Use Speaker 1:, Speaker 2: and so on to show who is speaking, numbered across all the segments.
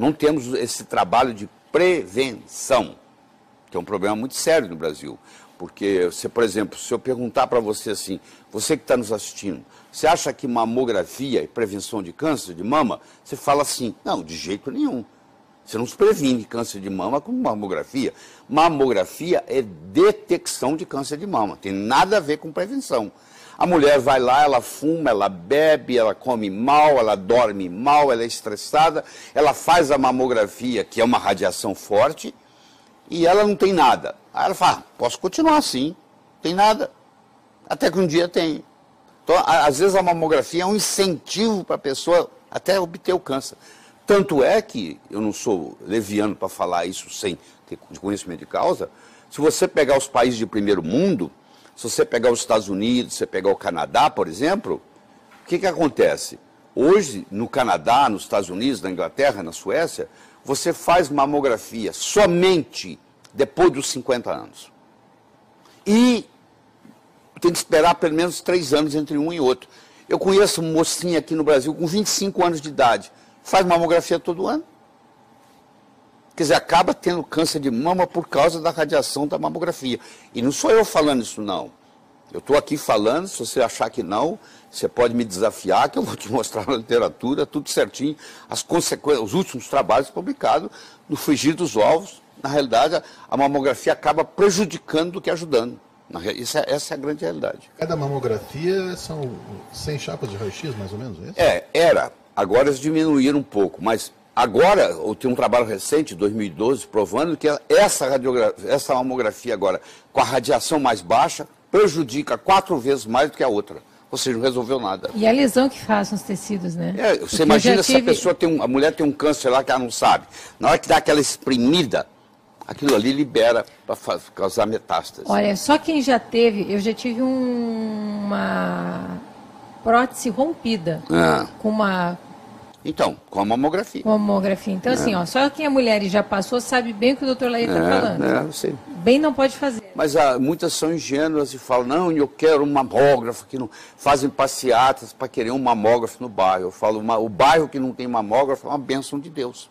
Speaker 1: Não temos esse trabalho de prevenção, que é um problema muito sério no Brasil. Porque, por exemplo, se eu perguntar para você assim, você que está nos assistindo, você acha que mamografia e prevenção de câncer de mama, você fala assim, não, de jeito nenhum. Você não se previne câncer de mama com mamografia. Mamografia é detecção de câncer de mama, tem nada a ver com prevenção. A mulher vai lá, ela fuma, ela bebe, ela come mal, ela dorme mal, ela é estressada, ela faz a mamografia, que é uma radiação forte, e ela não tem nada. Aí ela fala, posso continuar assim, não tem nada. Até que um dia tem. Então, às vezes a mamografia é um incentivo para a pessoa até obter o câncer. Tanto é que, eu não sou leviano para falar isso sem ter conhecimento de causa, se você pegar os países de primeiro mundo, se você pegar os Estados Unidos, se você pegar o Canadá, por exemplo, o que acontece? Hoje, no Canadá, nos Estados Unidos, na Inglaterra, na Suécia, você faz mamografia somente depois dos 50 anos. E tem que esperar pelo menos 3 anos entre um e outro. Eu conheço uma mocinha aqui no Brasil com 25 anos de idade, faz mamografia todo ano. Quer dizer, acaba tendo câncer de mama por causa da radiação da mamografia. E não sou eu falando isso, não. Eu estou aqui falando, se você achar que não, você pode me desafiar, que eu vou te mostrar na literatura, tudo certinho, as consequências, os últimos trabalhos publicados no frigir dos ovos. Na realidade, a mamografia acaba prejudicando do que ajudando. Essa é a grande realidade.
Speaker 2: Cada mamografia são 100 chapas de raio-x, mais ou menos, é isso?
Speaker 1: Era. Agora eles diminuíram um pouco, mas agora, eu tenho um trabalho recente, 2012, provando que essa mamografia agora, com a radiação mais baixa, prejudica 4 vezes mais do que a outra. Ou seja, não resolveu nada.
Speaker 3: E a lesão que faz nos tecidos, né?
Speaker 1: Você imagina se a pessoa a mulher tem um câncer lá que ela não sabe. Na hora que dá aquela espremida, aquilo ali libera para causar metástase.
Speaker 3: Olha, só quem já teve, eu já tive uma prótese rompida com uma...
Speaker 1: Então, com a mamografia.
Speaker 3: Com a mamografia. Então, assim, só quem é mulher e já passou sabe bem o que o doutor Laí está falando.
Speaker 1: Eu sei.
Speaker 3: Bem não pode fazer.
Speaker 1: Mas muitas são ingênuas e falam, não, eu quero um mamógrafo, que não fazem passeatas para querer um mamógrafo no bairro. Eu falo, o bairro que não tem mamógrafo é uma bênção de Deus.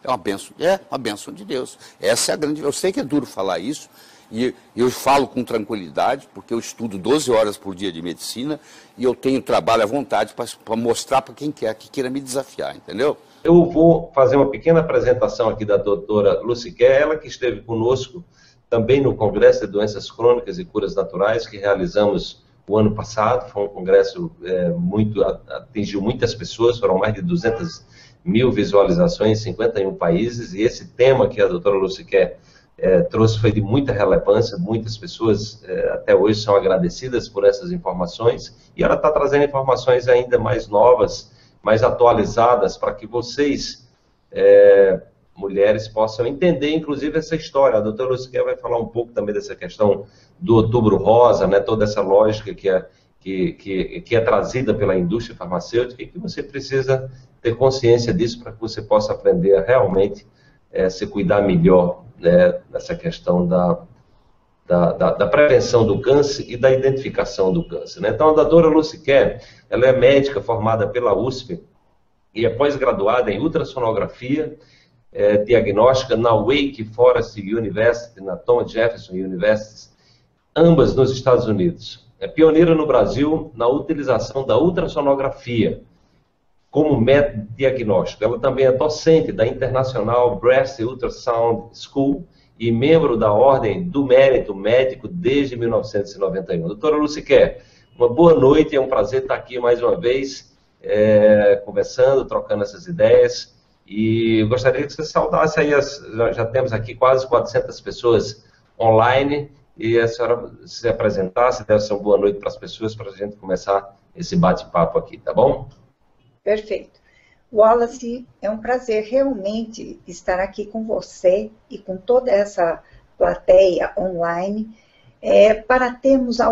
Speaker 1: É uma bênção de Deus. Essa é a grande... Eu sei que é duro falar isso, e eu falo com tranquilidade, porque eu estudo 12 horas por dia de medicina, e eu tenho trabalho à vontade para mostrar para quem quer, que queira me desafiar, entendeu?
Speaker 4: Eu vou fazer uma pequena apresentação aqui da doutora Lucy Kerr, ela que esteve conosco também no Congresso de Doenças Crônicas e Curas Naturais, que realizamos o ano passado. Foi um congresso atingiu muitas pessoas, foram mais de 200 mil visualizações em 51 países, e esse tema que a doutora Lucy Kerr trouxe foi de muita relevância. Muitas pessoas até hoje são agradecidas por essas informações, e ela está trazendo informações ainda mais novas, mais atualizadas, para que vocês, mulheres, possam entender, inclusive, essa história. A doutora Lucy Kerr vai falar um pouco também dessa questão do Outubro Rosa, né, toda essa lógica que é trazida pela indústria farmacêutica, e que você precisa ter consciência disso para que você possa aprender a realmente se cuidar melhor, né, nessa questão da prevenção do câncer e da identificação do câncer, né? Então, a doutora Lucy Kerr, ela é médica formada pela USP e é pós-graduada em ultrassonografia diagnóstica na Wake Forest University, na Thomas Jefferson University, ambas nos Estados Unidos. É pioneira no Brasil na utilização da ultrassonografia como método diagnóstico. Ela também é docente da International Breast Ultrasound School e membro da Ordem do Mérito Médico desde 1991. Doutora Lucy Kerr, uma boa noite, é um prazer estar aqui mais uma vez, conversando, trocando essas ideias, e eu gostaria que você saudasse aí, já temos aqui quase 400 pessoas online, e a senhora se apresentasse, desse uma boa noite para as pessoas, para a gente começar esse bate-papo aqui, tá bom?
Speaker 5: Perfeito. Wallace, é um prazer realmente estar aqui com você e com toda essa plateia online, para termos a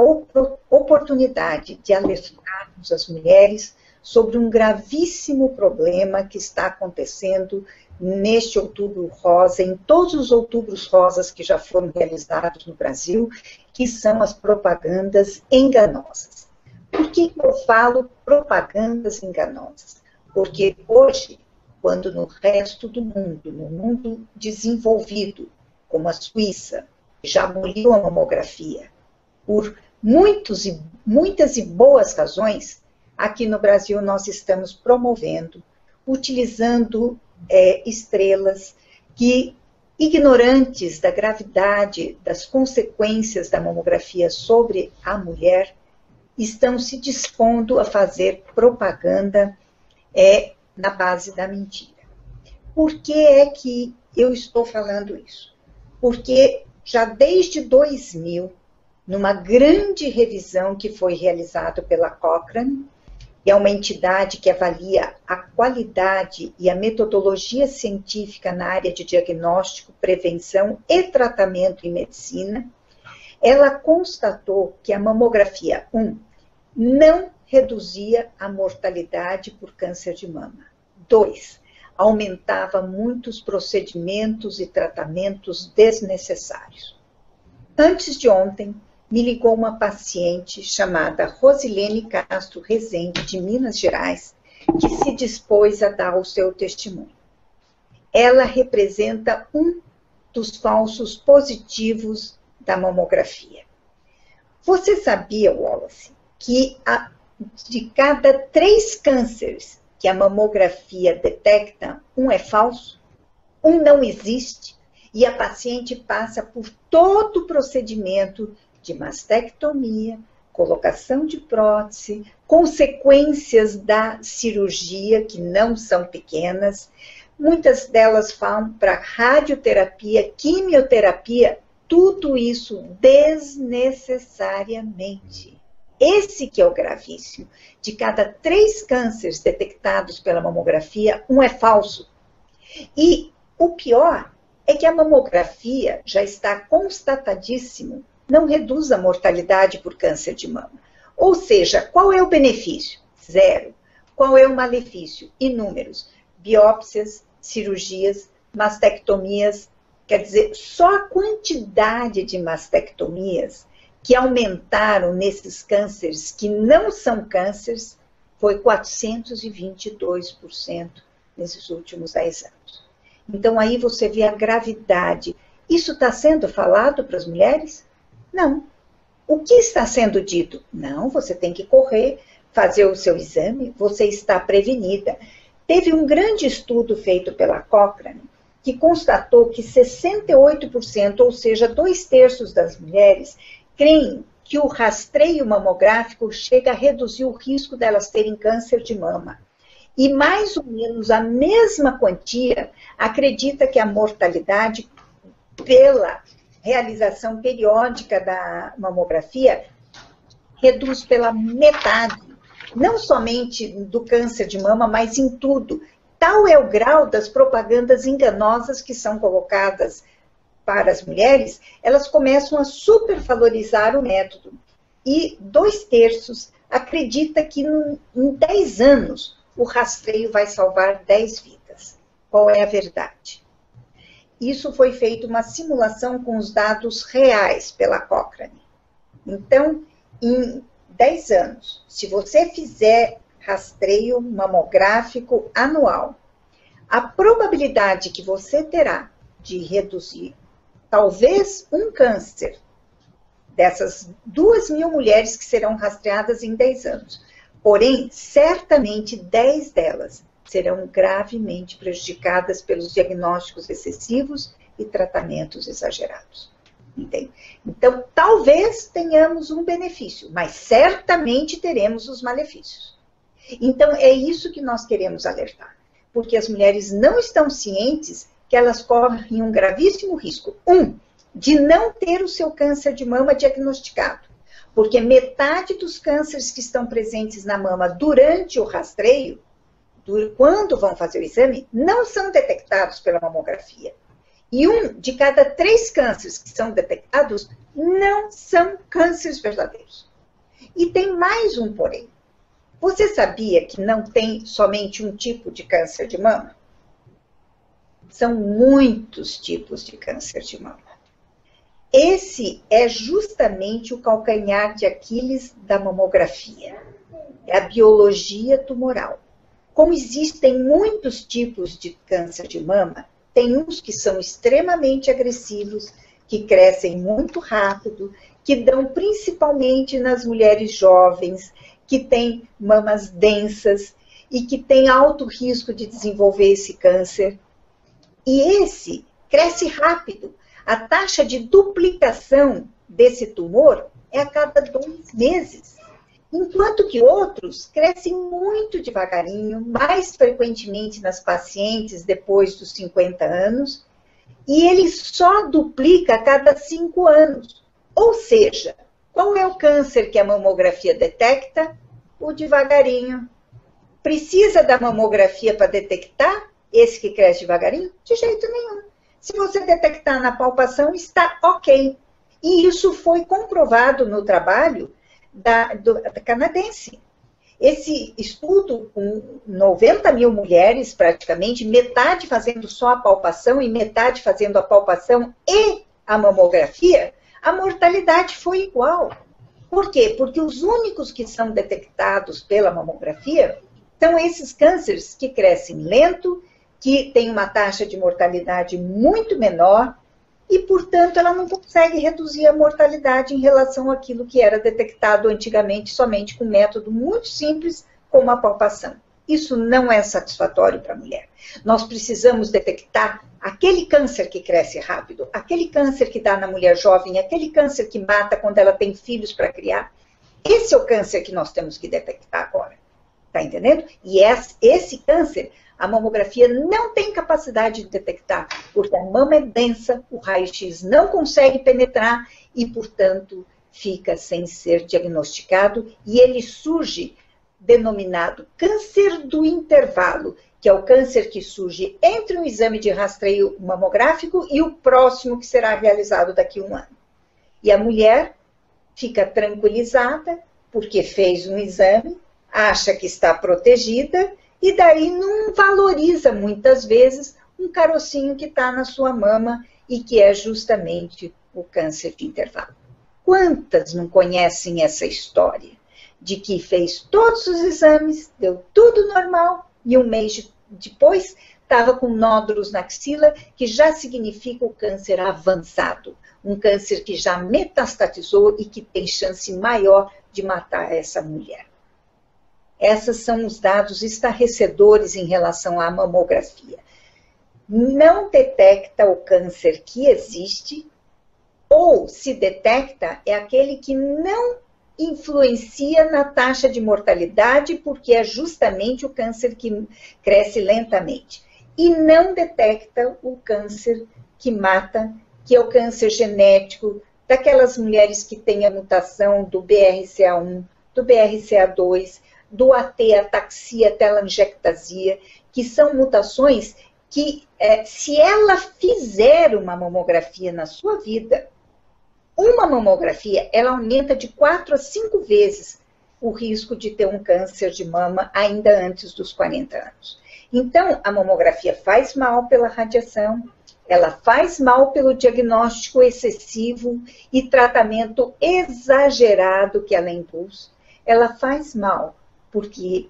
Speaker 5: oportunidade de alertarmos as mulheres sobre um gravíssimo problema que está acontecendo neste Outubro Rosa, em todos os Outubros Rosas que já foram realizados no Brasil, que são as propagandas enganosas. Por que eu falo propagandas enganosas? Porque hoje quando no resto do mundo, no mundo desenvolvido, como a Suíça, já aboliu a mamografia, por muitas e boas razões, aqui no Brasil nós estamos promovendo, utilizando estrelas que, ignorantes da gravidade, das consequências da mamografia sobre a mulher, estão se dispondo a fazer propaganda na base da mentira. Por que é que eu estou falando isso? Porque já desde 2000, numa grande revisão que foi realizada pela Cochrane, que é uma entidade que avalia a qualidade e a metodologia científica na área de diagnóstico, prevenção e tratamento em medicina, ela constatou que a mamografia, não reduzia a mortalidade por câncer de mama. 2, aumentava muitos procedimentos e tratamentos desnecessários. Antes de ontem, me ligou uma paciente chamada Rosilene Castro Rezende, de Minas Gerais, que se dispôs a dar o seu testemunho. Ela representa um dos falsos positivos da mamografia. Você sabia, Wallace, que de cada 3 cânceres que a mamografia detecta, um é falso, um não existe, e a paciente passa por todo o procedimento de mastectomia, colocação de prótese, consequências da cirurgia, que não são pequenas, muitas delas vão para radioterapia, quimioterapia, tudo isso desnecessariamente. Esse que é o gravíssimo. De cada 3 cânceres detectados pela mamografia, um é falso. E o pior é que a mamografia já está constatadíssimo, não reduz a mortalidade por câncer de mama. Ou seja, qual é o benefício? 0. Qual é o malefício? Inúmeros. Biópsias, cirurgias, mastectomias. Quer dizer, só a quantidade de mastectomias que aumentaram nesses cânceres que não são cânceres foi 422% nesses últimos 10 anos. Então, aí você vê a gravidade. Isso está sendo falado para as mulheres? Não. O que está sendo dito? Não, você tem que correr, fazer o seu exame, você está prevenida. Teve um grande estudo feito pela Cochrane que constatou que 68%, ou seja, 2/3 das mulheres, creem que o rastreio mamográfico chega a reduzir o risco delas terem câncer de mama. E mais ou menos a mesma quantia acredita que a mortalidade pela realização periódica da mamografia reduz pela metade, não somente do câncer de mama, mas em tudo. Tal é o grau das propagandas enganosas que são colocadas para as mulheres, elas começam a supervalorizar o método. E 2/3 acredita que em 10 anos o rastreio vai salvar 10 vidas. Qual é a verdade? Isso foi feito uma simulação com os dados reais pela Cochrane. Então, em 10 anos, se você fizer rastreio mamográfico anual, a probabilidade que você terá de reduzir talvez um câncer dessas 2.000 mulheres que serão rastreadas em 10 anos, porém, certamente 10 delas serão gravemente prejudicadas pelos diagnósticos excessivos e tratamentos exagerados. Entende? Então, talvez tenhamos um benefício, mas certamente teremos os malefícios. Então, é isso que nós queremos alertar, porque as mulheres não estão cientes que elas correm um gravíssimo risco. De não ter o seu câncer de mama diagnosticado, porque metade dos cânceres que estão presentes na mama durante o rastreio, quando vão fazer o exame, não são detectados pela mamografia. E 1 de cada 3 cânceres que são detectados não são cânceres verdadeiros. E tem mais um porém. Você sabia que não tem somente um tipo de câncer de mama? São muitos tipos de câncer de mama. Esse é justamente o calcanhar de Aquiles da mamografia. É a biologia tumoral. como existem muitos tipos de câncer de mama, tem uns que são extremamente agressivos, que crescem muito rápido, que dão principalmente nas mulheres jovens, que têm mamas densas e que têm alto risco de desenvolver esse câncer. E esse cresce rápido. A taxa de duplicação desse tumor é a cada 2 meses. Enquanto que outros crescem muito devagarinho, mais frequentemente nas pacientes depois dos 50 anos, e ele só duplica a cada 5 anos. Ou seja, qual é o câncer que a mamografia detecta? O devagarinho. Precisa da mamografia para detectar esse que cresce devagarinho? De jeito nenhum. Se você detectar na palpação, está ok. E isso foi comprovado no trabalho da canadense. Esse estudo, com 90 mil mulheres, praticamente, metade fazendo só a palpação e metade fazendo a palpação e a mamografia, a mortalidade foi igual. Por quê? Porque os únicos que são detectados pela mamografia são esses cânceres que crescem lento, que têm uma taxa de mortalidade muito menor e, portanto, ela não consegue reduzir a mortalidade em relação àquilo que era detectado antigamente somente com um método muito simples, como a palpação. Isso não é satisfatório para a mulher. Nós precisamos detectar aquele câncer que cresce rápido, aquele câncer que dá na mulher jovem, aquele câncer que mata quando ela tem filhos para criar. Esse é o câncer que nós temos que detectar agora. Está entendendo? E esse câncer, a mamografia não tem capacidade de detectar, porque a mama é densa, o raio-x não consegue penetrar e, portanto, fica sem ser diagnosticado e ele surge denominado câncer do intervalo, que é o câncer que surge entre um exame de rastreio mamográfico e o próximo que será realizado daqui a 1 ano. E a mulher fica tranquilizada, porque fez um exame, acha que está protegida, e daí não valoriza muitas vezes um carocinho que está na sua mama e que é justamente o câncer de intervalo. Quantas não conhecem essa história? De que fez todos os exames, deu tudo normal, e 1 mês depois estava com nódulos na axila, que já significa o câncer avançado. Um câncer que já metastatizou e que tem chance maior de matar essa mulher. Esses são os dados estarrecedores em relação à mamografia. Não detecta o câncer que existe, ou se detecta, é aquele que não influencia na taxa de mortalidade, porque é justamente o câncer que cresce lentamente. E não detecta o câncer que mata, que é o câncer genético, daquelas mulheres que têm a mutação do BRCA1, do BRCA2, do AT, ataxia, telangiectasia, que são mutações que, se ela fizer uma mamografia na sua vida, uma mamografia, ela aumenta de 4 a 5 vezes o risco de ter um câncer de mama ainda antes dos 40 anos. Então, a mamografia faz mal pela radiação, ela faz mal pelo diagnóstico excessivo e tratamento exagerado que ela induz. Ela faz mal porque,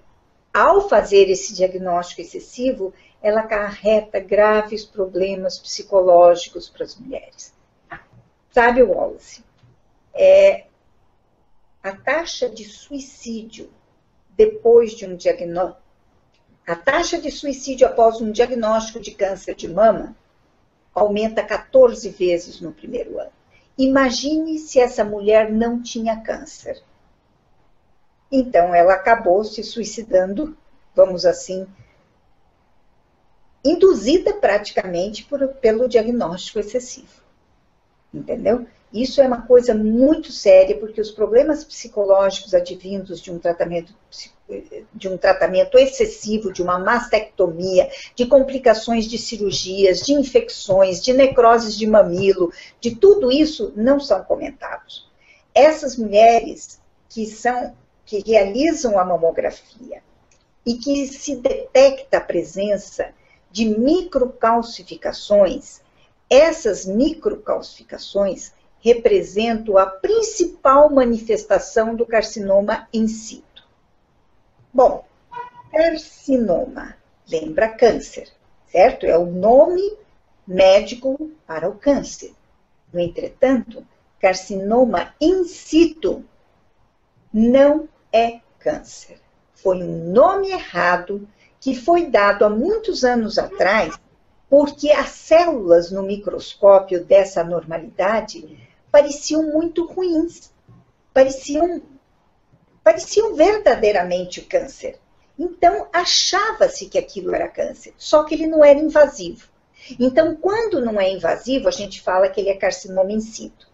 Speaker 5: ao fazer esse diagnóstico excessivo, ela acarreta graves problemas psicológicos para as mulheres. Sabe, Wallace, a taxa de suicídio depois de um diagnóstico, a taxa de suicídio após um diagnóstico de câncer de mama aumenta 14 vezes no primeiro ano. Imagine se essa mulher não tinha câncer. Então, ela acabou se suicidando, vamos assim, induzida praticamente pelo diagnóstico excessivo. Entendeu? Isso é uma coisa muito séria, porque os problemas psicológicos advindos de um tratamento excessivo, de uma mastectomia, de complicações de cirurgias, de infecções, de necroses de mamilo, de tudo isso não são comentados. Essas mulheres que realizam a mamografia e que se detecta a presença de microcalcificações, essas microcalcificações representam a principal manifestação do carcinoma in situ. Bom, carcinoma. Lembra câncer, certo? É o nome médico para o câncer. No entretanto, carcinoma in situ não é câncer. Foi um nome errado que foi dado há muitos anos atrás, porque as células no microscópio dessa anormalidade pareciam muito ruins, pareciam verdadeiramente o câncer. Então, achava-se que aquilo era câncer, só que ele não era invasivo. Então, quando não é invasivo, a gente fala que ele é carcinoma in situ.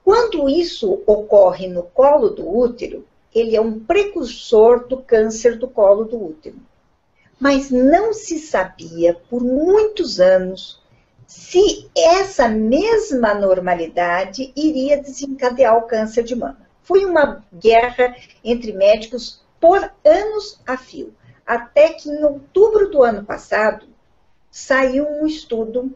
Speaker 5: Quando isso ocorre no colo do útero, ele é um precursor do câncer do colo do útero. Mas não se sabia, por muitos anos, se essa mesma normalidade iria desencadear o câncer de mama. Foi uma guerra entre médicos por anos a fio, até que em outubro do ano passado, saiu um estudo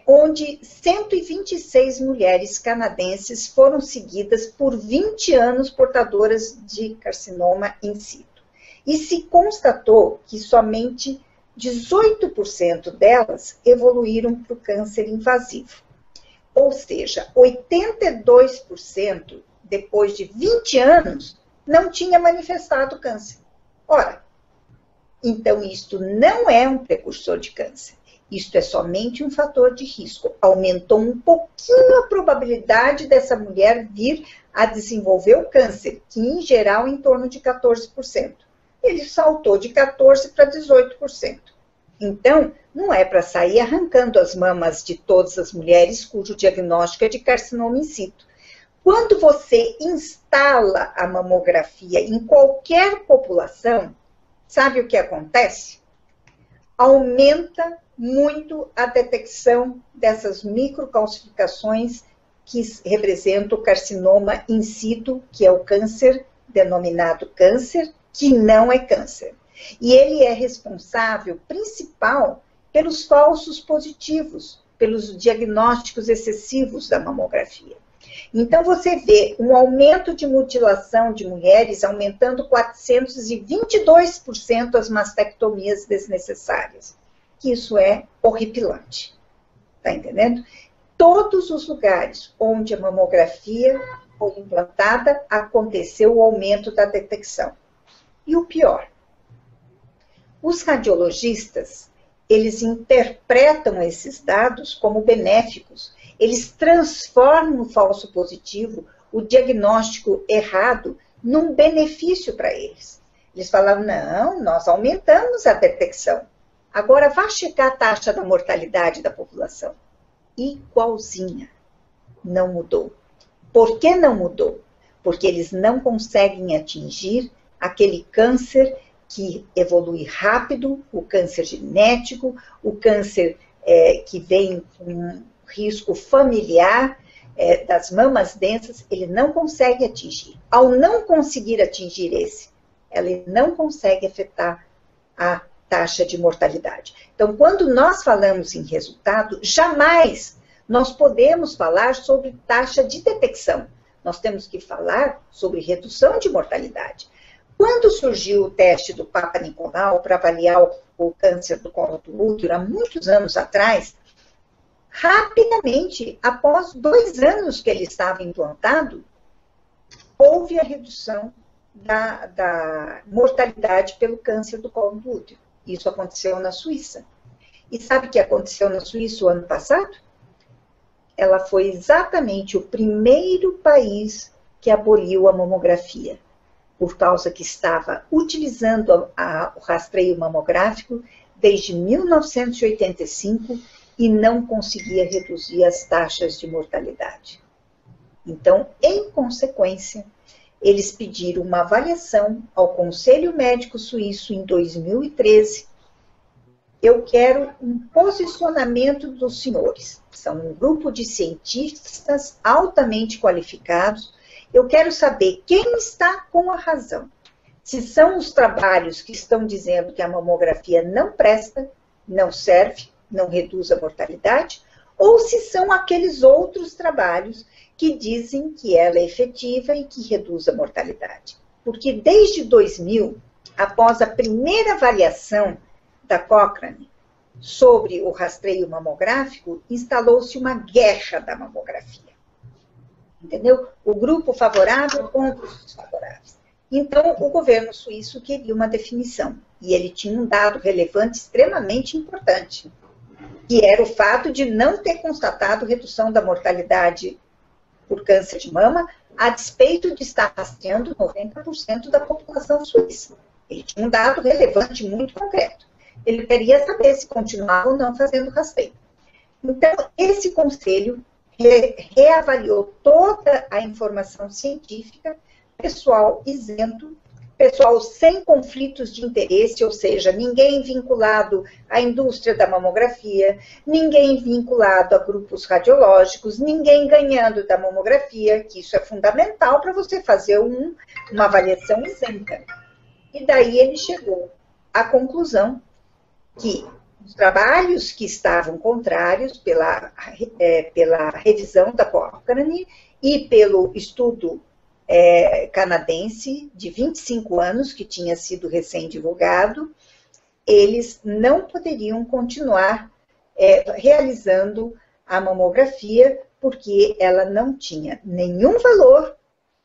Speaker 5: onde 126 mulheres canadenses foram seguidas por 20 anos portadoras de carcinoma in situ. E se constatou que somente 18% delas evoluíram para o câncer invasivo. Ou seja, 82% depois de 20 anos não tinha manifestado câncer. Ora, então isto não é um precursor de câncer. Isto é somente um fator de risco. Aumentou um pouquinho a probabilidade dessa mulher vir a desenvolver o câncer, que em geral é em torno de 14%. Ele saltou de 14% para 18%. Então, não é para sair arrancando as mamas de todas as mulheres cujo diagnóstico é de carcinoma in situ. Quando você instala a mamografia em qualquer população, sabe o que acontece? Aumenta muito a detecção dessas microcalcificações que representam o carcinoma in situ, que é o câncer denominado câncer, que não é câncer. E ele é responsável, principal, pelos falsos positivos, pelos diagnósticos excessivos da mamografia. Então, você vê um aumento de mutilação de mulheres, aumentando 422% as mastectomias desnecessárias. Isso é horripilante. Está entendendo? Todos os lugares onde a mamografia foi implantada, aconteceu o aumento da detecção. E o pior, os radiologistas, eles interpretam esses dados como benéficos. Eles transformam o falso positivo, o diagnóstico errado, num benefício para eles. Eles falavam, não, nós aumentamos a detecção. Agora, vá checar a taxa da mortalidade da população. Igualzinha. Não mudou. Por que não mudou? Porque eles não conseguem atingir aquele câncer que evolui rápido, o câncer genético, o câncer que vem com risco familiar, das mamas densas, ele não consegue atingir. Ao não conseguir atingir esse, ele não consegue afetar a taxa de mortalidade. Então, quando nós falamos em resultado, jamais nós podemos falar sobre taxa de detecção. Nós temos que falar sobre redução de mortalidade. Quando surgiu o teste do Papa Nicolau para avaliar o câncer do colo do útero, há muitos anos atrás, rapidamente, após 2 anos que ele estava implantado, houve a redução da mortalidade pelo câncer do colo do útero. Isso aconteceu na Suíça. E sabe o que aconteceu na Suíça o ano passado? Ela foi exatamente o primeiro país que aboliu a mamografia, por causa que estava utilizando o rastreio mamográfico desde 1985 e não conseguia reduzir as taxas de mortalidade. Então, em consequência, eles pediram uma avaliação ao Conselho Médico Suíço em 2013. Eu quero um posicionamento dos senhores. São um grupo de cientistas altamente qualificados. Eu quero saber quem está com a razão. Se são os trabalhos que estão dizendo que a mamografia não presta, não serve, não reduz a mortalidade, ou se são aqueles outros trabalhos que dizem que ela é efetiva e que reduz a mortalidade. porque desde 2000, após a primeira avaliação da Cochrane sobre o rastreio mamográfico, instalou-se uma guerra da mamografia. Entendeu? O grupo favorável contra os desfavoráveis. Então, o governo suíço queria uma definição, e ele tinha um dado relevante extremamente importante, que era o fato de não ter constatado redução da mortalidade por câncer de mama, a despeito de estar rastreando 90% da população suíça. Ele tinha um dado relevante muito concreto. Ele queria saber se continuava ou não fazendo rastreio. Então, esse conselho reavaliou toda a informação científica, pessoal isento, pessoal sem conflitos de interesse, ou seja, ninguém vinculado à indústria da mamografia, ninguém vinculado a grupos radiológicos, ninguém ganhando da mamografia, que isso é fundamental para você fazer uma avaliação isenta. E daí ele chegou à conclusão que os trabalhos que estavam contrários pela revisão da Cochrane e pelo estudo canadense de 25 anos, que tinha sido recém-divulgado, eles não poderiam continuar realizando a mamografia, porque ela não tinha nenhum valor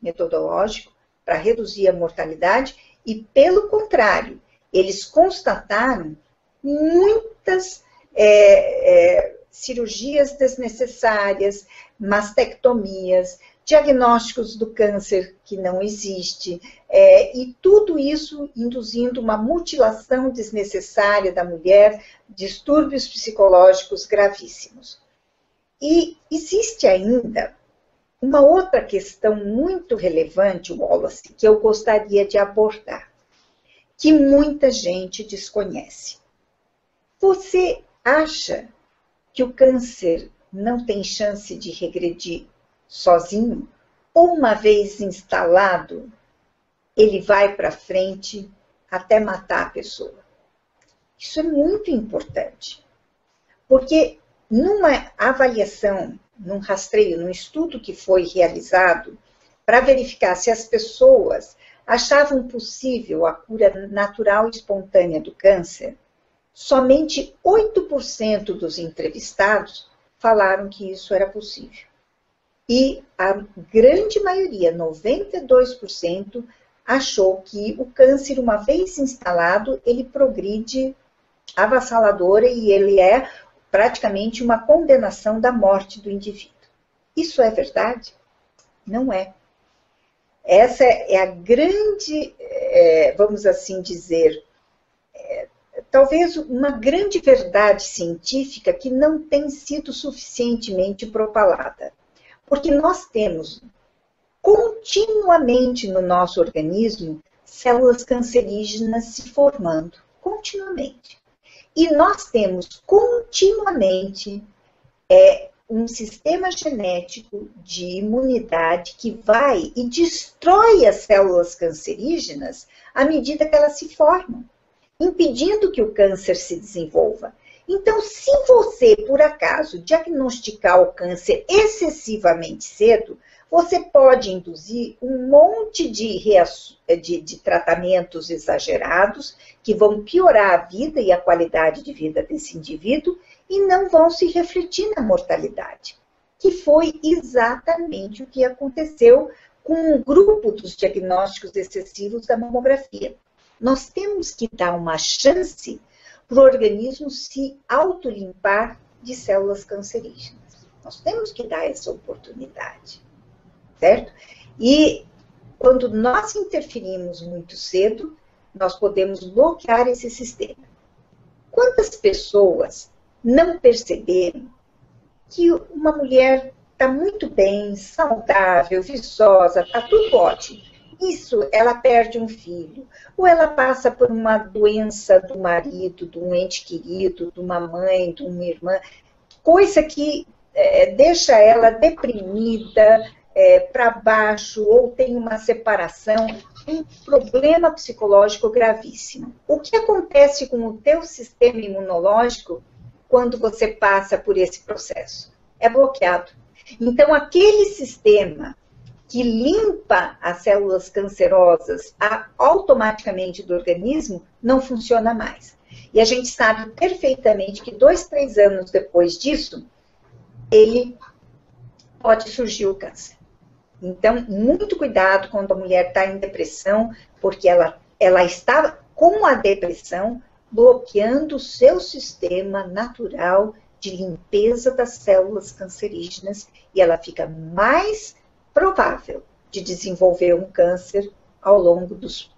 Speaker 5: metodológico para reduzir a mortalidade e, pelo contrário, eles constataram muitas cirurgias desnecessárias, mastectomias, diagnósticos do câncer que não existe, e tudo isso induzindo uma mutilação desnecessária da mulher, distúrbios psicológicos gravíssimos. E existe ainda uma outra questão muito relevante, Wallace, que eu gostaria de abordar, que muita gente desconhece. Você acha que o câncer não tem chance de regredir sozinho? Ou uma vez instalado, ele vai para frente até matar a pessoa? Isso é muito importante, porque numa avaliação, num rastreio, num estudo que foi realizado para verificar se as pessoas achavam possível a cura natural e espontânea do câncer, somente 8% dos entrevistados falaram que isso era possível. E a grande maioria, 92%, achou que o câncer, uma vez instalado, ele progride avassaladora e ele é praticamente uma condenação da morte do indivíduo. Isso é verdade? Não é. Essa é a grande, vamos assim dizer, talvez uma grande verdade científica que não tem sido suficientemente propalada. Porque nós temos continuamente no nosso organismo células cancerígenas se formando, continuamente. E nós temos continuamente um sistema genético de imunidade que vai e destrói as células cancerígenas à medida que elas se formam, impedindo que o câncer se desenvolva. Então, se você, por acaso, diagnosticar o câncer excessivamente cedo, você pode induzir um monte de tratamentos exagerados que vão piorar a vida e a qualidade de vida desse indivíduo e não vão se refletir na mortalidade, que foi exatamente o que aconteceu com o grupo dos diagnósticos excessivos da mamografia. Nós temos que dar uma chance para o organismo se autolimpar de células cancerígenas. Nós temos que dar essa oportunidade, certo? E quando nós interferimos muito cedo, nós podemos bloquear esse sistema. Quantas pessoas não perceberam que uma mulher está muito bem, saudável, viçosa, está tudo ótimo? Isso, ela perde um filho, ou ela passa por uma doença do marido, de um ente querido, de uma mãe, de uma irmã, coisa que deixa ela deprimida, para baixo, ou tem uma separação, um problema psicológico gravíssimo. O que acontece com o teu sistema imunológico quando você passa por esse processo? É bloqueado. Então, aquele sistema que limpa as células cancerosas automaticamente do organismo, não funciona mais. E a gente sabe perfeitamente que 2, 3 anos depois disso, ele pode surgir o câncer. Então, muito cuidado quando a mulher está em depressão, porque ela está com a depressão bloqueando o seu sistema natural de limpeza das células cancerígenas e ela fica mais provável de desenvolver um câncer ao longo dos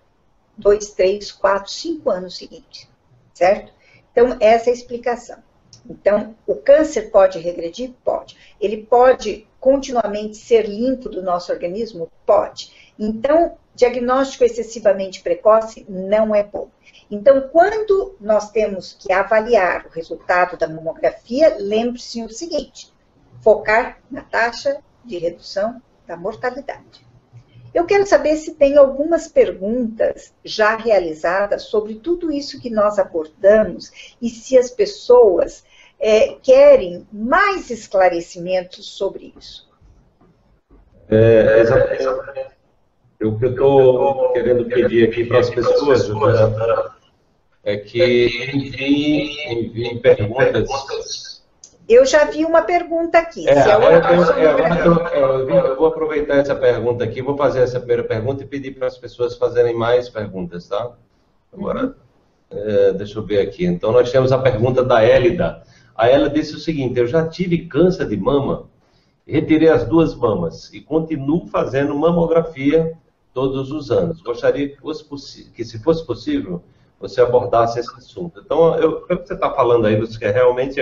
Speaker 5: 2, 3, 4, 5 anos seguintes, certo? Então, essa é a explicação. Então, o câncer pode regredir? Pode. Ele pode continuamente ser limpo do nosso organismo? Pode. Então, diagnóstico excessivamente precoce não é bom. Então, quando nós temos que avaliar o resultado da mamografia, lembre-se o seguinte, focar na taxa de redução da mortalidade. Eu quero saber se tem algumas perguntas já realizadas sobre tudo isso que nós abordamos e se as pessoas querem mais esclarecimentos sobre isso.
Speaker 4: Exatamente. O que eu estou querendo pedir aqui para as pessoas, é que enviem perguntas.
Speaker 5: Eu já vi uma pergunta aqui.
Speaker 4: Eu vou aproveitar essa pergunta aqui, vou fazer essa primeira pergunta e pedir para as pessoas fazerem mais perguntas, tá? Agora, deixa eu ver aqui. Então, nós temos a pergunta da Hélida. A Hélida disse o seguinte, eu já tive câncer de mama, retirei as 2 mamas e continuo fazendo mamografia todos os anos. Gostaria que se fosse possível, você abordasse esse assunto. Então, o que você está falando aí, Lúcia, que realmente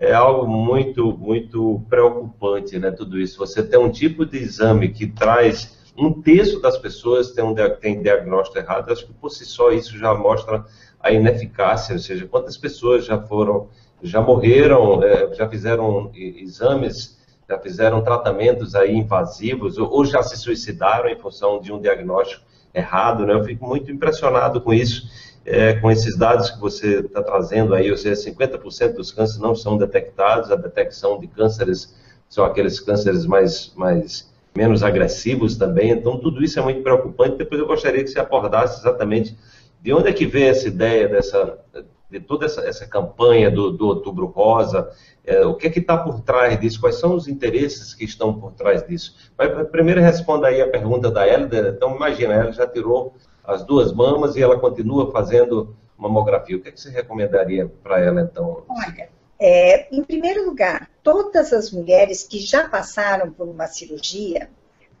Speaker 4: é algo muito, muito preocupante, né, tudo isso. Você tem um tipo de exame que traz 1/3 das pessoas tem diagnóstico errado, acho que por si só isso já mostra a ineficácia, ou seja, quantas pessoas já morreram, já fizeram exames, já fizeram tratamentos aí invasivos, ou já se suicidaram em função de um diagnóstico errado, né? Eu fico muito impressionado com isso, com esses dados que você está trazendo aí, ou seja, 50% dos cânceres não são detectados, a detecção de cânceres são aqueles cânceres menos agressivos também, então tudo isso é muito preocupante. Depois eu gostaria que você abordasse exatamente de onde é que veio essa ideia de toda essa campanha do Outubro Rosa, o que é que está por trás disso, quais são os interesses que estão por trás disso. Mas primeiro responda aí a pergunta da Hélida. Então imagina, ela já tirou as 2 mamas e ela continua fazendo mamografia. O que é que você recomendaria para ela então?
Speaker 5: Olha, em primeiro lugar, todas as mulheres que já passaram por uma cirurgia,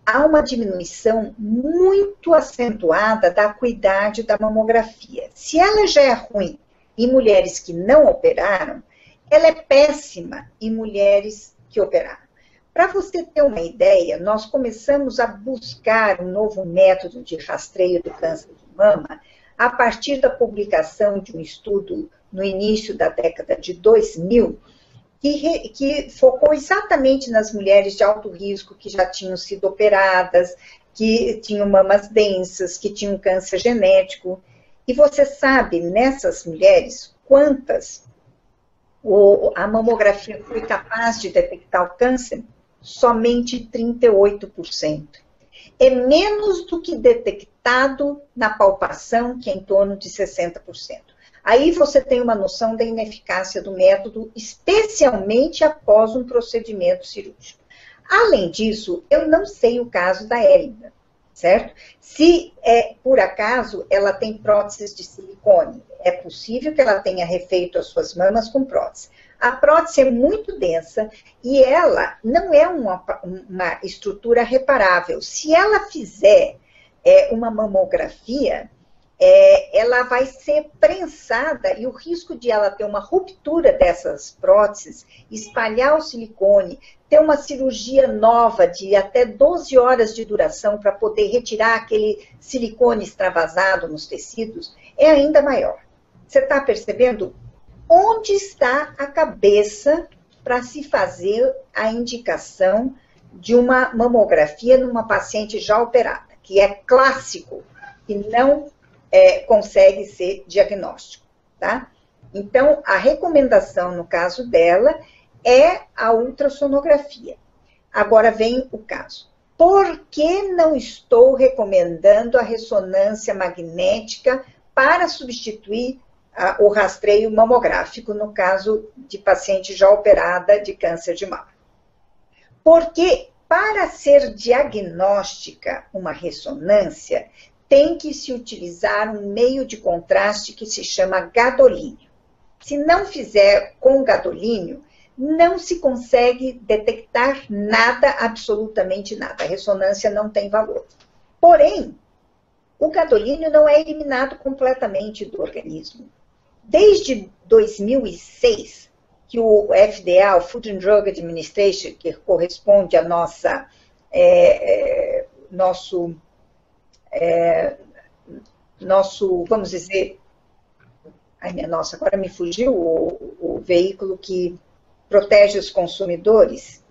Speaker 5: há uma diminuição muito acentuada da acuidade da mamografia. Se ela já é ruim em mulheres que não operaram, ela é péssima em mulheres que operaram. Para você ter uma ideia, nós começamos a buscar um novo método de rastreio do câncer de mama a partir da publicação de um estudo no início da década de 2000, que focou exatamente nas mulheres de alto risco que já tinham sido operadas, que tinham mamas densas, que tinham câncer genético. E você sabe, nessas mulheres, quantas a mamografia foi capaz de detectar o câncer? Somente 38%. É menos do que detectado na palpação, que é em torno de 60%. Aí você tem uma noção da ineficácia do método, especialmente após um procedimento cirúrgico. Além disso, eu não sei o caso da Hélida, certo? Se, por acaso, ela tem próteses de silicone, é possível que ela tenha refeito as suas mamas com prótese. A prótese é muito densa e ela não é uma estrutura reparável. Se ela fizer uma mamografia, ela vai ser prensada e o risco de ela ter uma ruptura dessas próteses, espalhar o silicone, ter uma cirurgia nova de até 12 horas de duração para poder retirar aquele silicone extravasado nos tecidos, é ainda maior. Você está percebendo? Onde está a cabeça para se fazer a indicação de uma mamografia numa paciente já operada, que é clássico e não consegue ser diagnóstico, tá? Então, a recomendação no caso dela é a ultrassonografia. Agora vem o caso. Por que não estou recomendando a ressonância magnética para substituir o rastreio mamográfico no caso de paciente já operada de câncer de mama? Porque para ser diagnóstica uma ressonância, tem que se utilizar um meio de contraste que se chama gadolínio. Se não fizer com gadolínio, não se consegue detectar nada, absolutamente nada. A ressonância não tem valor. Porém, o gadolínio não é eliminado completamente do organismo. Desde 2006, que o FDA, o Food and Drug Administration, que corresponde a nosso, vamos dizer, agora me fugiu o veículo que protege os consumidores.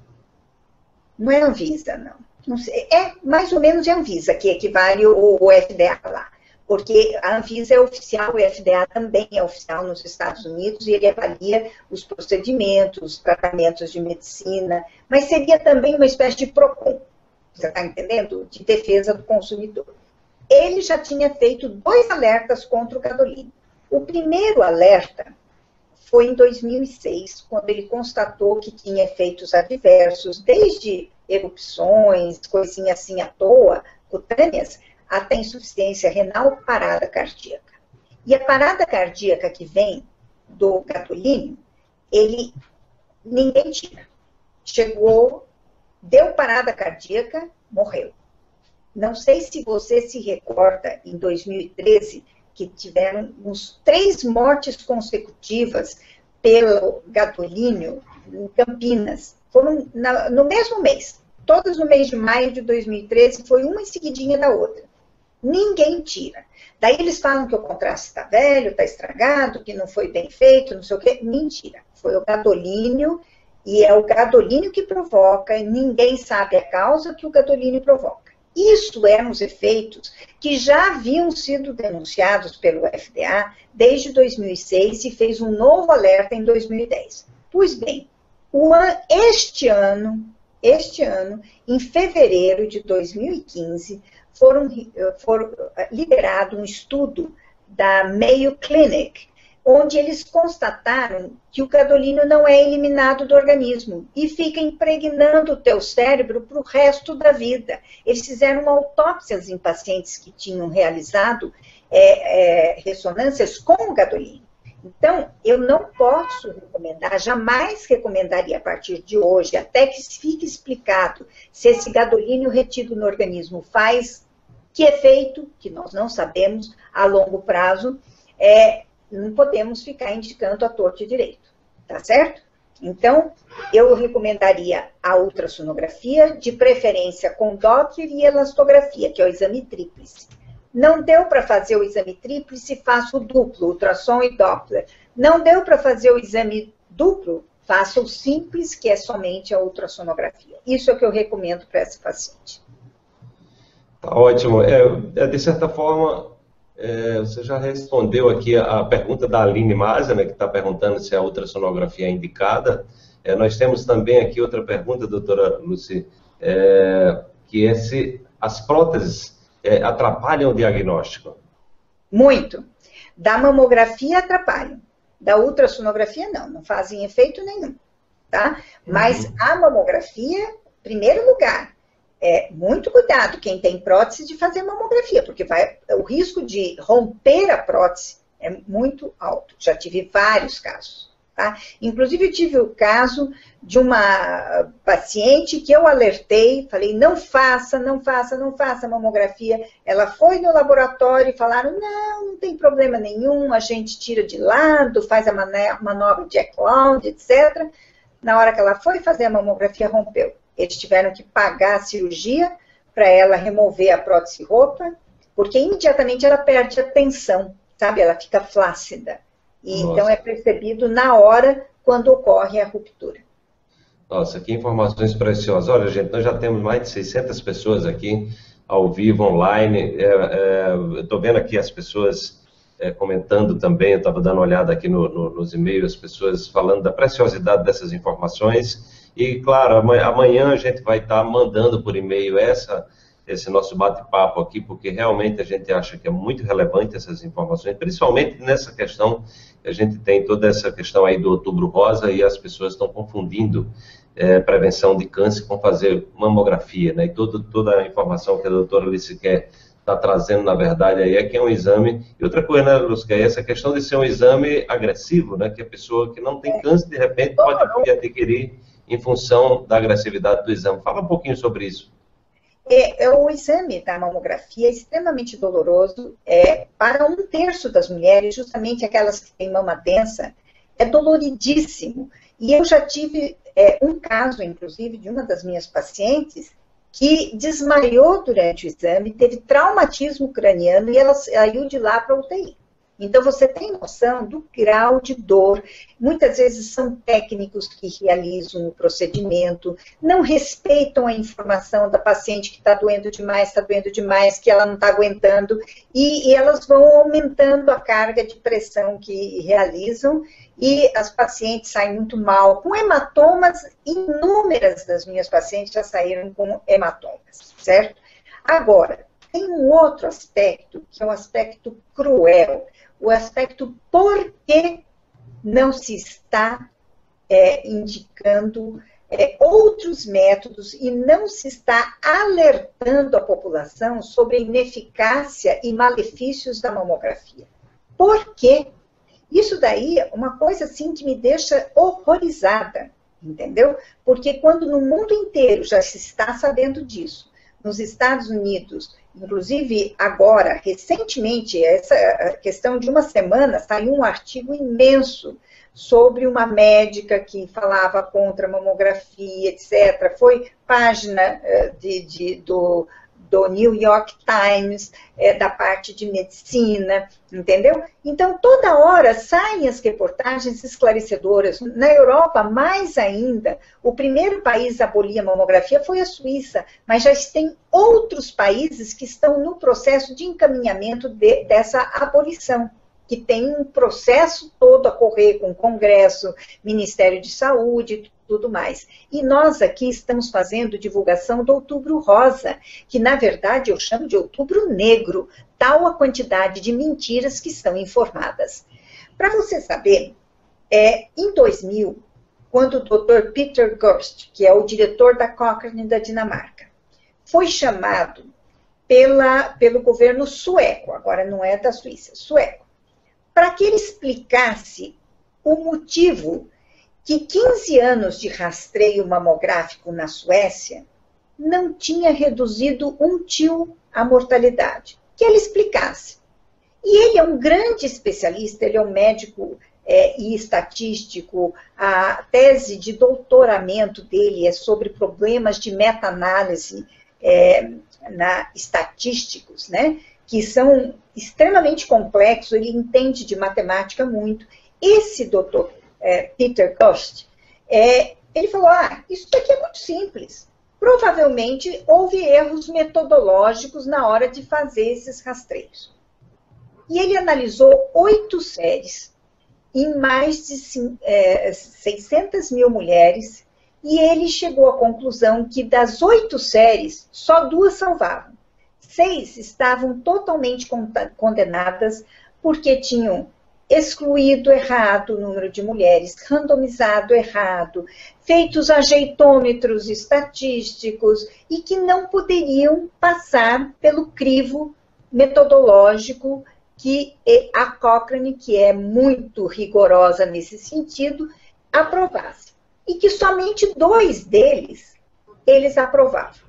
Speaker 5: Não é Anvisa, não. Não sei, é mais ou menos a Anvisa, que equivale o FDA lá. Porque a Anvisa é oficial, o FDA também é oficial nos Estados Unidos, e ele avalia os procedimentos, os tratamentos de medicina, mas seria também uma espécie de PROCON, você está entendendo? De defesa do consumidor. Ele já tinha feito 2 alertas contra o gadolínio. O primeiro alerta foi em 2006, quando ele constatou que tinha efeitos adversos, desde erupções, coisinhas assim à toa, cutâneas, até insuficiência renal, parada cardíaca. E a parada cardíaca que vem do gadolínio, ninguém tira. Chegou, deu parada cardíaca, morreu. Não sei se você se recorda, em 2013, que tiveram uns 3 mortes consecutivas pelo gadolínio em Campinas. Foram no mesmo mês, todas no mês de maio de 2013, foi uma em seguidinha da outra. Ninguém tira. Daí eles falam que o contraste está velho, está estragado, que não foi bem feito, não sei o quê. Mentira. Foi o gadolínio, e é o gadolínio que provoca, e ninguém sabe a causa que o gadolínio provoca. Isso eram os efeitos que já haviam sido denunciados pelo FDA desde 2006 e fez um novo alerta em 2010. Pois bem, este ano, em fevereiro de 2015, foram liberado um estudo da Mayo Clinic, onde eles constataram que o gadolínio não é eliminado do organismo e fica impregnando o teu cérebro para o resto da vida. Eles fizeram autópsias em pacientes que tinham realizado ressonâncias com o gadolínio. Então, eu não posso recomendar, jamais recomendaria a partir de hoje, até que fique explicado se esse gadolínio retido no organismo faz que efeito, que nós não sabemos, a longo prazo, não podemos ficar indicando à torto e direito, tá certo? Então, eu recomendaria a ultrassonografia, de preferência com Doppler e elastografia, que é o exame tríplice. Não deu para fazer o exame tríplice, faça o duplo, ultrassom e Doppler. Não deu para fazer o exame duplo, faça o simples, que é somente a ultrassonografia. Isso é o que eu recomendo para esse paciente.
Speaker 4: Tá ótimo. De certa forma, você já respondeu aqui a pergunta da Aline Maza, né, que está perguntando se a ultrassonografia é indicada. Nós temos também aqui outra pergunta, doutora Lucy, que é se as próteses atrapalham o diagnóstico.
Speaker 5: Muito. Da mamografia atrapalham. Da ultrassonografia não fazem efeito nenhum. Tá? Mas a mamografia, em primeiro lugar, muito cuidado quem tem prótese de fazer mamografia, porque o risco de romper a prótese é muito alto. Já tive vários casos. Tá? Inclusive, eu tive o caso de uma paciente que eu alertei, falei, não faça mamografia. Ela foi no laboratório e falaram, não tem problema nenhum, a gente tira de lado, faz a manobra de Eklund, etc. Na hora que ela foi fazer a mamografia, rompeu. Eles tiveram que pagar a cirurgia para ela remover a prótese rota, porque imediatamente ela perde a tensão, sabe? Ela fica flácida. E então é percebido na hora quando ocorre a ruptura.
Speaker 4: Nossa, que informações preciosas. Olha, gente, nós já temos mais de 600 pessoas aqui, ao vivo, online. Estou vendo aqui as pessoas comentando também, eu estava dando uma olhada aqui nos e-mails, as pessoas falando da preciosidade dessas informações. E, claro, amanhã a gente vai estar mandando por e-mail esse nosso bate-papo aqui, porque realmente a gente acha que é muito relevante essas informações, principalmente nessa questão que a gente tem toda essa questão aí do Outubro Rosa e as pessoas estão confundindo prevenção de câncer com fazer mamografia, né? E toda a informação que a doutora Licequer está trazendo, na verdade, aí é que é um exame. E outra coisa, né, Licequer, essa questão de ser um exame agressivo, né? Que a pessoa que não tem câncer, de repente, pode adquirir em função da agressividade do exame. Fala um pouquinho sobre isso.
Speaker 5: O exame da mamografia é extremamente doloroso para 1/3 das mulheres, justamente aquelas que têm mama densa, é doloridíssimo. E eu já tive um caso, inclusive, de uma das minhas pacientes que desmaiou durante o exame, teve traumatismo craniano e ela saiu de lá para a UTI. Então, você tem noção do grau de dor. Muitas vezes são técnicos que realizam o procedimento, não respeitam a informação da paciente que está doendo demais, que ela não está aguentando, e elas vão aumentando a carga de pressão que realizam, e as pacientes saem muito mal, com hematomas. Inúmeras das minhas pacientes já saíram com hematomas, certo? Agora, tem um outro aspecto, que é um aspecto cruel, o aspecto por que não se está indicando outros métodos e não se está alertando a população sobre a ineficácia e malefícios da mamografia. Por quê? Isso daí é uma coisa assim que me deixa horrorizada, entendeu? Porque quando no mundo inteiro já se está sabendo disso, nos Estados Unidos, inclusive agora, recentemente, essa questão de uma semana, saiu um artigo imenso sobre uma médica que falava contra a mamografia, etc. Foi página do New York Times, da parte de medicina, entendeu? Então, toda hora saem as reportagens esclarecedoras. Na Europa, mais ainda, o primeiro país a abolir a mamografia foi a Suíça, mas já tem outros países que estão no processo de encaminhamento dessa abolição, que tem um processo todo a correr com o Congresso, Ministério de Saúde, tudo mais. E nós aqui estamos fazendo divulgação do Outubro Rosa, que na verdade eu chamo de Outubro Negro, tal a quantidade de mentiras que são informadas. Para você saber, em 2000, quando o Dr. Peter Gorst, que é o diretor da Cochrane da Dinamarca, foi chamado pelo governo sueco, agora não é da Suíça, sueco, para que ele explicasse o motivo que 15 anos de rastreio mamográfico na Suécia não tinha reduzido 1/1 a mortalidade. Que ele explicasse. E ele é um grande especialista, ele é um médico e estatístico, a tese de doutoramento dele é sobre problemas de meta-análise estatísticos, né, que são extremamente complexos, ele entende de matemática muito. Esse doutor Peter Gorst, ele falou, isso daqui é muito simples. Provavelmente houve erros metodológicos na hora de fazer esses rastreios. E ele analisou 8 séries em mais de 600 mil mulheres, e ele chegou à conclusão que das 8 séries, só 2 salvavam. 6 estavam totalmente condenadas porque tinham excluído errado o número de mulheres, randomizado errado, feitos ajeitômetros estatísticos e que não poderiam passar pelo crivo metodológico que a Cochrane, que é muito rigorosa nesse sentido, aprovasse. E que somente 2 deles, eles aprovavam.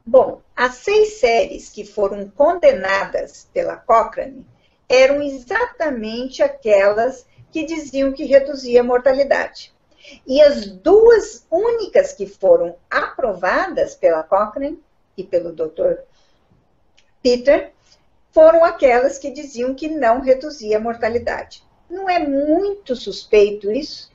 Speaker 5: Bom, as 6 séries que foram condenadas pela Cochrane eram exatamente aquelas que diziam que reduzia a mortalidade. E as 2 únicas que foram aprovadas pela Cochrane e pelo Dr. Peter foram aquelas que diziam que não reduzia a mortalidade. Não é muito suspeito isso?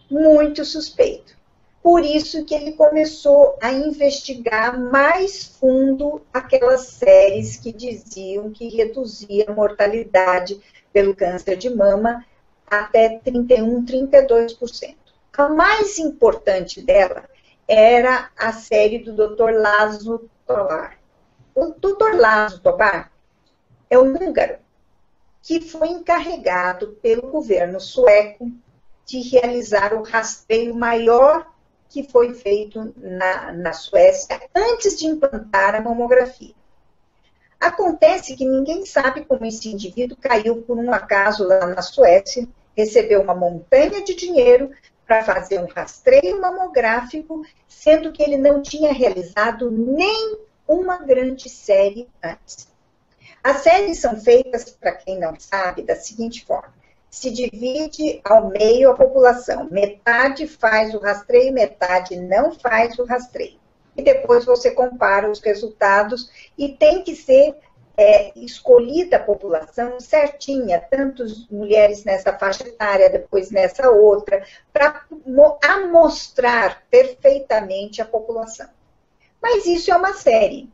Speaker 5: Muito suspeito. Por isso que ele começou a investigar mais fundo aquelas séries que diziam que reduzia a mortalidade pelo câncer de mama até 31%, 32%. A mais importante dela era a série do Dr. Laszlo Tovar. O Dr. Laszlo Tovar é um húngaro que foi encarregado pelo governo sueco de realizar o rastreio maior que foi feito na Suécia antes de implantar a mamografia. Acontece que ninguém sabe como esse indivíduo caiu por um acaso lá na Suécia, recebeu uma montanha de dinheiro para fazer um rastreio mamográfico, sendo que ele não tinha realizado nem uma grande série antes. As séries são feitas, para quem não sabe, da seguinte forma: se divide ao meio a população, metade faz o rastreio, metade não faz o rastreio. E depois você compara os resultados e tem que ser escolhida a população certinha, tanto mulheres nessa faixa etária, depois nessa outra, para amostrar perfeitamente a população. Mas isso é uma série,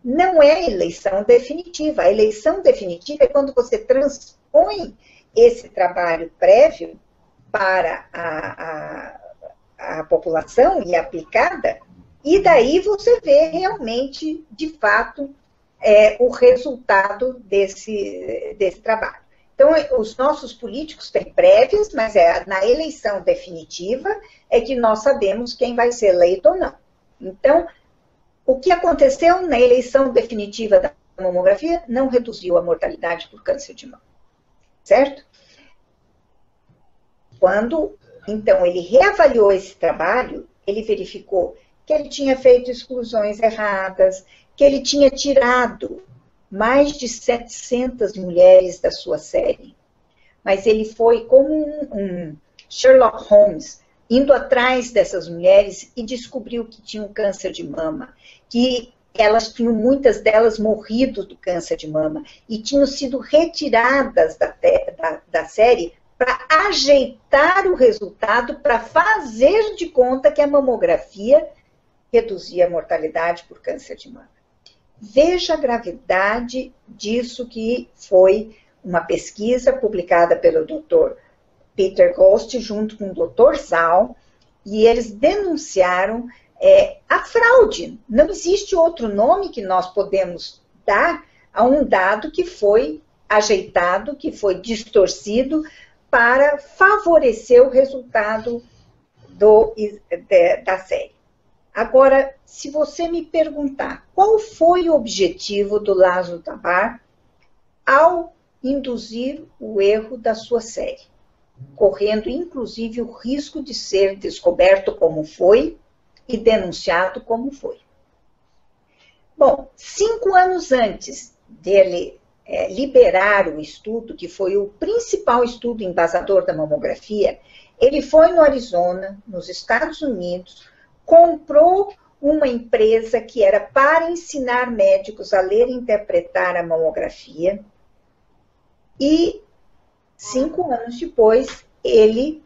Speaker 5: não é eleição definitiva. A eleição definitiva é quando você transpõe esse trabalho prévio para a população e aplicada, e daí você vê realmente, de fato, o resultado desse trabalho. Então, os nossos políticos têm prévias, mas na eleição definitiva é que nós sabemos quem vai ser eleito ou não. Então, o que aconteceu na eleição definitiva da mamografia não reduziu a mortalidade por câncer de mama, certo? Quando, então, ele reavaliou esse trabalho, ele verificou que ele tinha feito exclusões erradas, que ele tinha tirado mais de 700 mulheres da sua série. Mas ele foi como um Sherlock Holmes, indo atrás dessas mulheres e descobriu que tinham câncer de mama, que elas tinham, muitas delas, morrido do câncer de mama e tinham sido retiradas da série para ajeitar o resultado, para fazer de conta que a mamografia reduzia a mortalidade por câncer de mama. Veja a gravidade disso, que foi uma pesquisa publicada pelo Dr. Peter Ghost junto com o Dr. Zal, e eles denunciaram a fraude. Não existe outro nome que nós podemos dar a um dado que foi ajeitado, que foi distorcido para favorecer o resultado da série. Agora, se você me perguntar qual foi o objetivo do Laszlo Tovar ao induzir o erro da sua série, correndo inclusive o risco de ser descoberto como foi e denunciado como foi. Bom, 5 anos antes dele liberar o estudo, que foi o principal estudo embasador da mamografia, ele foi no Arizona, nos Estados Unidos, comprou uma empresa que era para ensinar médicos a ler e interpretar a mamografia, e 5 anos depois ele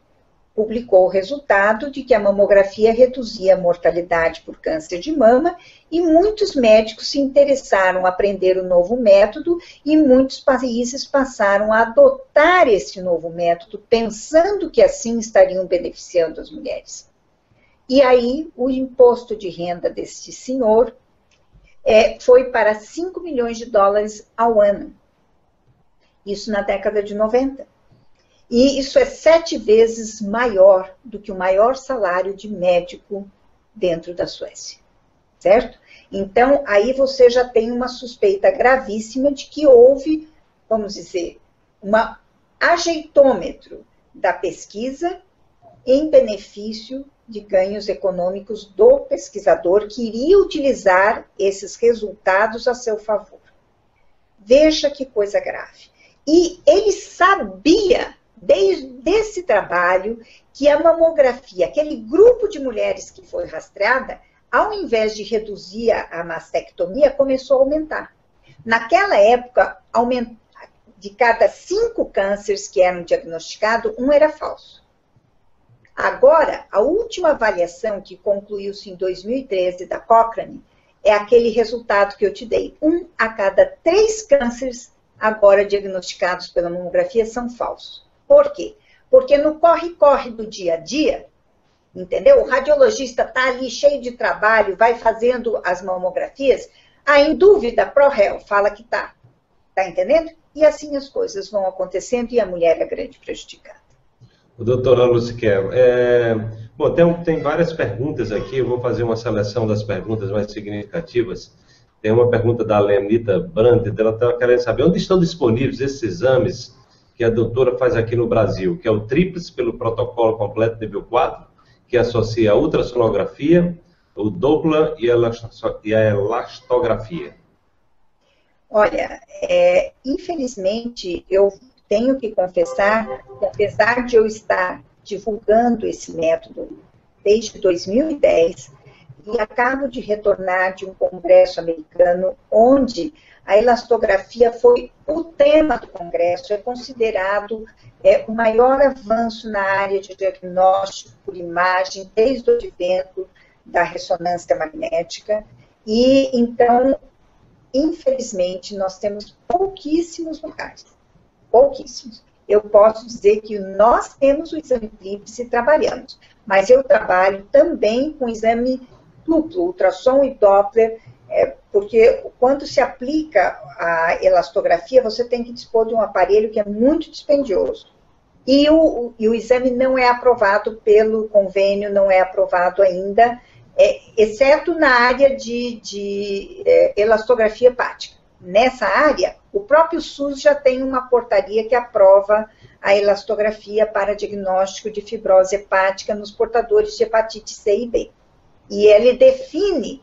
Speaker 5: publicou o resultado de que a mamografia reduzia a mortalidade por câncer de mama, e muitos médicos se interessaram em aprender o novo método, e muitos países passaram a adotar esse novo método, pensando que assim estariam beneficiando as mulheres. E aí, o imposto de renda deste senhor foi para $5 milhões ao ano. Isso na década de 90. E isso é 7 vezes maior do que o maior salário de médico dentro da Suécia. Certo? Então, aí você já tem uma suspeita gravíssima de que houve, vamos dizer, um ajeitômetro da pesquisa em benefício de ganhos econômicos do pesquisador que iria utilizar esses resultados a seu favor. Veja que coisa grave. E ele sabia, desde esse trabalho, que a mamografia, aquele grupo de mulheres que foi rastreada, ao invés de reduzir a mastectomia, começou a aumentar. Naquela época, de cada 5 cânceres que eram diagnosticados, 1 era falso. Agora, a última avaliação que concluiu-se em 2013 da Cochrane é aquele resultado que eu te dei. 1 a cada 3 cânceres agora diagnosticados pela mamografia são falsos. Por quê? Porque no corre-corre do dia a dia, entendeu? O radiologista está ali cheio de trabalho, vai fazendo as mamografias, em dúvida, ProHealth fala que está entendendo? E assim as coisas vão acontecendo e a mulher é grande prejudicada.
Speaker 4: Doutora Luciquel, bom, tem várias perguntas aqui, eu vou fazer uma seleção das perguntas mais significativas. Tem uma pergunta da Lenita Brandt, ela está querendo saber onde estão disponíveis esses exames que a doutora faz aqui no Brasil, que é o tríplice pelo protocolo completo nível 4, que associa a ultrassonografia, o Doppler e a elastografia.
Speaker 5: Olha, infelizmente, eu tenho que confessar que, apesar de eu estar divulgando esse método desde 2010, e acabo de retornar de um congresso americano, onde a elastografia foi o tema do congresso, é considerado o maior avanço na área de diagnóstico por imagem, desde o advento da ressonância magnética, e então, infelizmente, nós temos pouquíssimos lugares, pouquíssimos. Eu posso dizer que nós temos o exame tríplice e trabalhamos, mas eu trabalho também com exame duplo, ultrassom e Doppler, porque quando se aplica a elastografia, você tem que dispor de um aparelho que é muito dispendioso. E o exame não é aprovado pelo convênio, não é aprovado ainda, exceto na área de elastografia hepática. Nessa área, o próprio SUS já tem uma portaria que aprova a elastografia para diagnóstico de fibrose hepática nos portadores de hepatite C e B. E ele define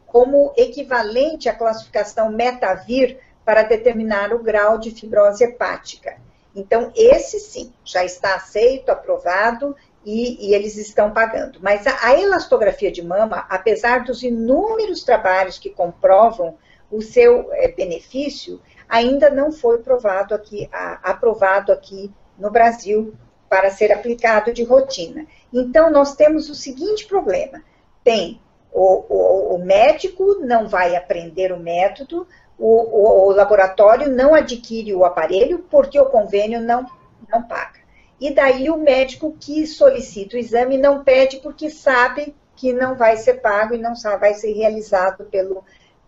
Speaker 5: como equivalente à classificação Metavir para determinar o grau de fibrose hepática. Então, esse sim, já está aceito, aprovado, e eles estão pagando. Mas a elastografia de mama, apesar dos inúmeros trabalhos que comprovam o seu benefício, ainda não foi aprovado aqui no Brasil para ser aplicado de rotina. Então, nós temos o seguinte problema. Tem o médico não vai aprender o método, o laboratório não adquire o aparelho porque o convênio não paga. E daí o médico que solicita o exame não pede porque sabe que não vai ser pago e não vai ser realizado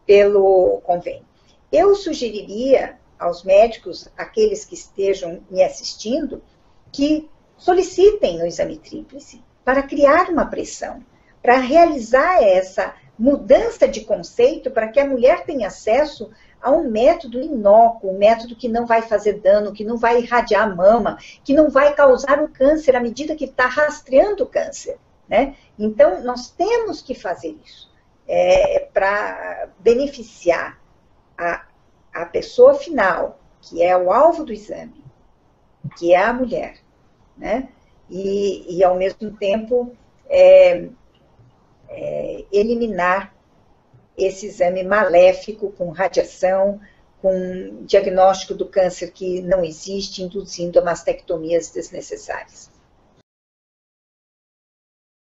Speaker 5: pelo convênio. Eu sugeriria aos médicos, aqueles que estejam me assistindo, que solicitem o exame tríplice para criar uma pressão, para realizar essa mudança de conceito, para que a mulher tenha acesso a um método inócuo, um método que não vai fazer dano, que não vai irradiar a mama, que não vai causar um câncer à medida que está rastreando o câncer, né? Então, nós temos que fazer isso para beneficiar a pessoa final, que é o alvo do exame, que é a mulher, né? E ao mesmo tempo, eliminar esse exame maléfico com radiação, com diagnóstico do câncer que não existe, induzindo a mastectomias desnecessárias.